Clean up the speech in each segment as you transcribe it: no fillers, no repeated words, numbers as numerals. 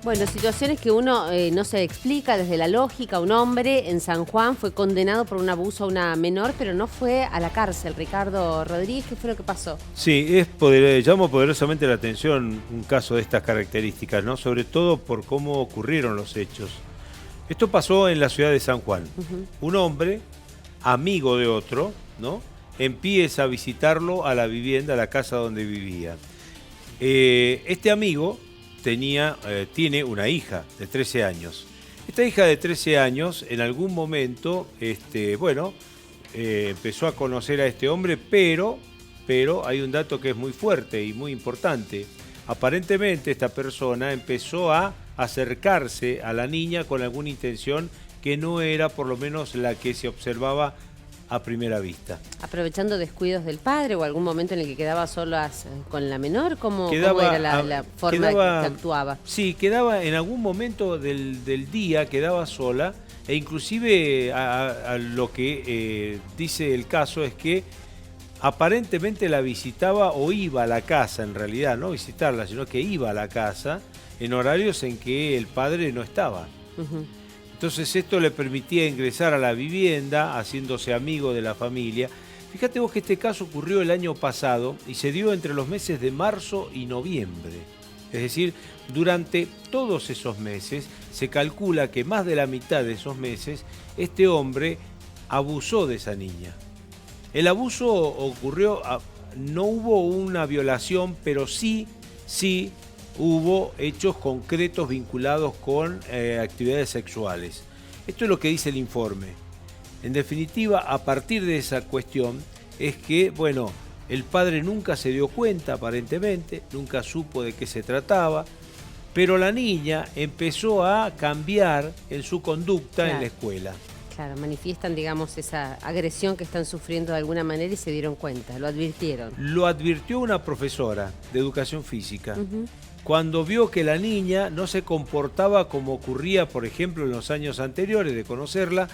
Bueno, situaciones que uno no se explica desde la lógica. Un hombre en San Juan fue condenado por un abuso a una menor, pero no fue a la cárcel. Ricardo Rodríguez, ¿qué fue lo que pasó? Sí, llama poderosamente la atención un caso de estas características, ¿no? Sobre todo por cómo ocurrieron los hechos. Esto pasó en la ciudad de San Juan. Un hombre, amigo de otro, ¿no? Empieza a visitarlo a la vivienda, a la casa donde vivía. Este amigo tiene una hija de 13 años. Esta hija de 13 años en algún momento, empezó a conocer a este hombre, pero hay un dato que es muy fuerte y muy importante. Aparentemente esta persona empezó a acercarse a la niña con alguna intención que no era por lo menos la que se observaba a primera vista. ¿Aprovechando descuidos del padre o algún momento en el que quedaba solas con la menor? ¿Cómo era la forma que actuaba? Sí, quedaba en algún momento del día, quedaba sola, e inclusive a lo que dice el caso es que aparentemente la visitaba o iba a la casa, en realidad, no visitarla, sino que iba a la casa en horarios en que el padre no estaba. Entonces esto le permitía ingresar a la vivienda, haciéndose amigo de la familia. Fíjate vos que este caso ocurrió el año pasado y se dio entre los meses de marzo y noviembre. Es decir, durante todos esos meses se calcula que más de la mitad de esos meses este hombre abusó de esa niña. El abuso ocurrió, no hubo una violación, pero sí hubo hechos concretos vinculados con actividades sexuales. Esto es lo que dice el informe. En definitiva, a partir de esa cuestión es que, el padre nunca se dio cuenta, aparentemente, nunca supo de qué se trataba, pero la niña empezó a cambiar en su conducta en la escuela. Claro, manifiestan, digamos, esa agresión que están sufriendo de alguna manera y se dieron cuenta, lo advirtieron. Lo advirtió una profesora de educación física. Cuando vio que la niña no se comportaba como ocurría, por ejemplo, en los años anteriores de conocerla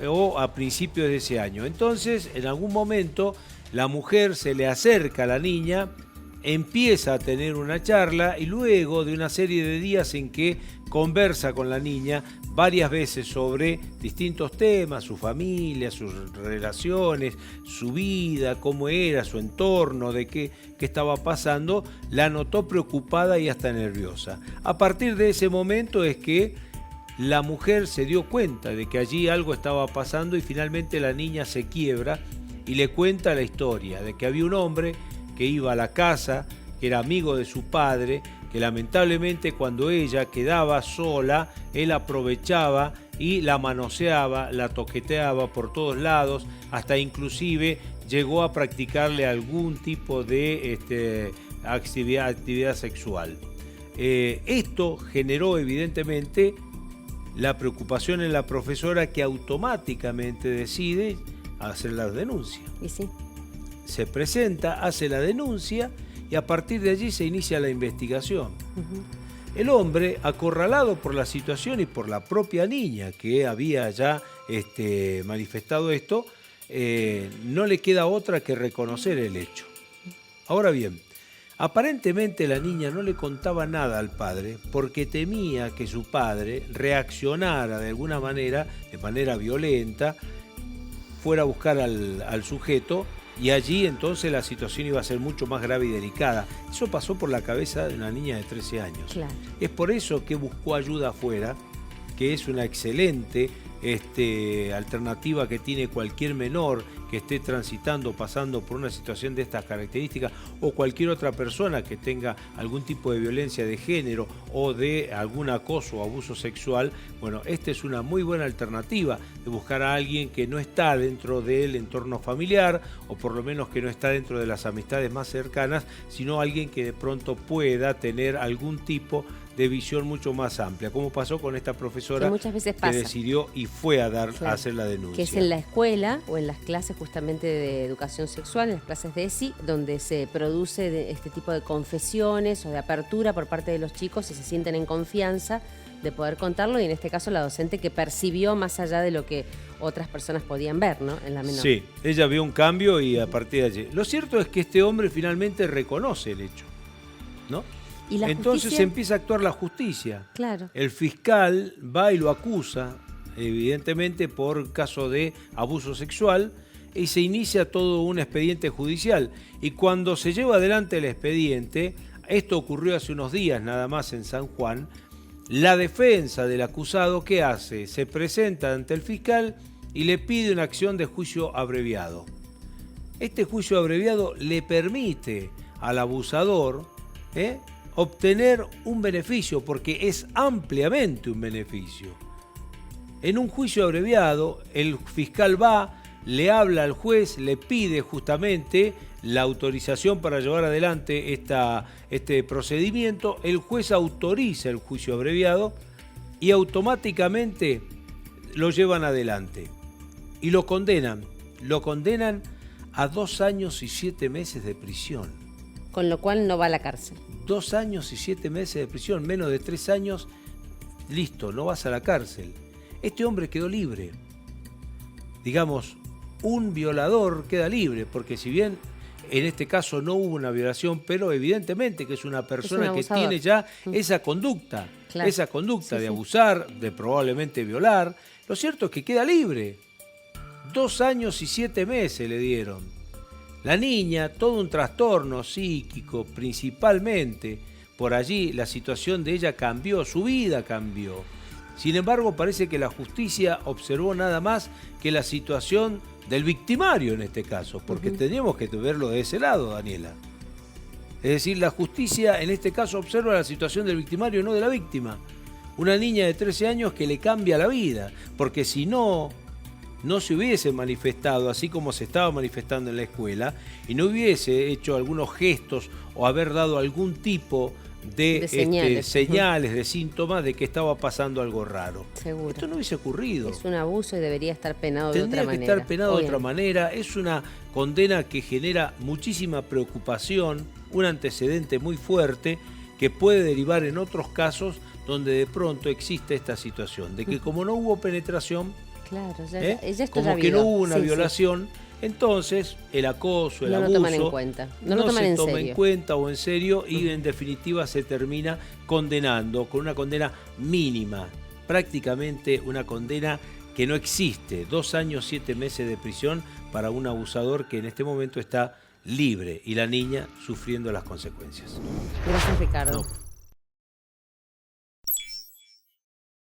o a principios de ese año. Entonces, en algún momento, la mujer se le acerca a la niña, empieza a tener una charla y luego de una serie de días en que conversa con la niña varias veces sobre distintos temas, su familia, sus relaciones, su vida, cómo era, su entorno, de qué estaba pasando, la notó preocupada y hasta nerviosa. A partir de ese momento es que la mujer se dio cuenta de que allí algo estaba pasando y finalmente la niña se quiebra y le cuenta la historia de que había un hombre que iba a la casa, que era amigo de su padre, que lamentablemente cuando ella quedaba sola, él aprovechaba y la manoseaba, la toqueteaba por todos lados, hasta inclusive llegó a practicarle algún tipo de actividad sexual. Esto generó evidentemente la preocupación en la profesora, que automáticamente decide hacer la denuncia. ¿Y sí? Se presenta, hace la denuncia y a partir de allí se inicia la investigación. El hombre, acorralado por la situación y por la propia niña que había ya manifestado esto, no le queda otra que reconocer el hecho. Ahora bien, aparentemente la niña no le contaba nada al padre porque temía que su padre reaccionara de alguna manera, de manera violenta, fuera a buscar al sujeto. Y allí entonces la situación iba a ser mucho más grave y delicada. Eso pasó por la cabeza de una niña de 13 años. Claro. Es por eso que buscó ayuda afuera, que es una excelente alternativa que tiene cualquier menor que esté transitando, pasando por una situación de estas características, o cualquier otra persona que tenga algún tipo de violencia de género o de algún acoso o abuso sexual. Bueno, esta es una muy buena alternativa de buscar a alguien que no está dentro del entorno familiar, o por lo menos que no está dentro de las amistades más cercanas, sino alguien que de pronto pueda tener algún tipo de visión mucho más amplia, como pasó con esta profesora que muchas veces pasa, que decidió y fue a hacer la denuncia. Que es en la escuela o en las clases justamente de educación sexual, en las clases de ESI, donde se produce este tipo de confesiones o de apertura por parte de los chicos y se sienten en confianza de poder contarlo, y en este caso la docente que percibió más allá de lo que otras personas podían ver, ¿no?, en la menor. Sí, ella vio un cambio y a partir de allí. Lo cierto es que este hombre finalmente reconoce el hecho, ¿no? ¿Y la Entonces justicia? empieza a actuar la justicia. Claro. El fiscal va y lo acusa, evidentemente por caso de abuso sexual, y se inicia todo un expediente judicial. Y cuando se lleva adelante el expediente, esto ocurrió hace unos días nada más en San Juan, la defensa del acusado, ¿qué hace? Se presenta ante el fiscal y le pide una acción de juicio abreviado. Este juicio abreviado le permite al abusador obtener un beneficio, porque es ampliamente un beneficio. En un juicio abreviado, el fiscal va, le habla al juez, le pide justamente la autorización para llevar adelante este procedimiento, el juez autoriza el juicio abreviado y automáticamente lo llevan adelante y lo condenan a 2 años y 7 meses de prisión. Con lo cual no va a la cárcel. 2 años y 7 meses de prisión, menos de 3 años, listo, no vas a la cárcel. Este hombre quedó libre. Digamos, un violador queda libre, porque si bien en este caso no hubo una violación, pero evidentemente que es una persona que tiene ya esa conducta, claro, esa conducta de abusar, de probablemente violar. Lo cierto es que queda libre. 2 años y 7 meses le dieron. La niña, todo un trastorno psíquico, principalmente. Por allí la situación de ella cambió, su vida cambió. Sin embargo, parece que la justicia observó nada más que la situación del victimario en este caso, porque tenemos que verlo de ese lado, Daniela. Es decir, la justicia en este caso observa la situación del victimario, no de la víctima. Una niña de 13 años que le cambia la vida, porque si no se hubiese manifestado así como se estaba manifestando en la escuela y no hubiese hecho algunos gestos o haber dado algún tipo de señales, de síntomas de que estaba pasando algo raro. Seguro. Esto no hubiese ocurrido. Es un abuso y debería estar penado de otra manera. Tendría que estar penado de otra manera. Es una condena que genera muchísima preocupación, un antecedente muy fuerte que puede derivar en otros casos donde de pronto existe esta situación, de que como no hubo penetración, claro, ella como que no hubo una violación, entonces el acoso, el abuso, no lo toman en cuenta o en serio y en definitiva se termina condenando con una condena mínima, prácticamente una condena que no existe, 2 años, 7 meses de prisión para un abusador que en este momento está libre y la niña sufriendo las consecuencias. Gracias, Ricardo.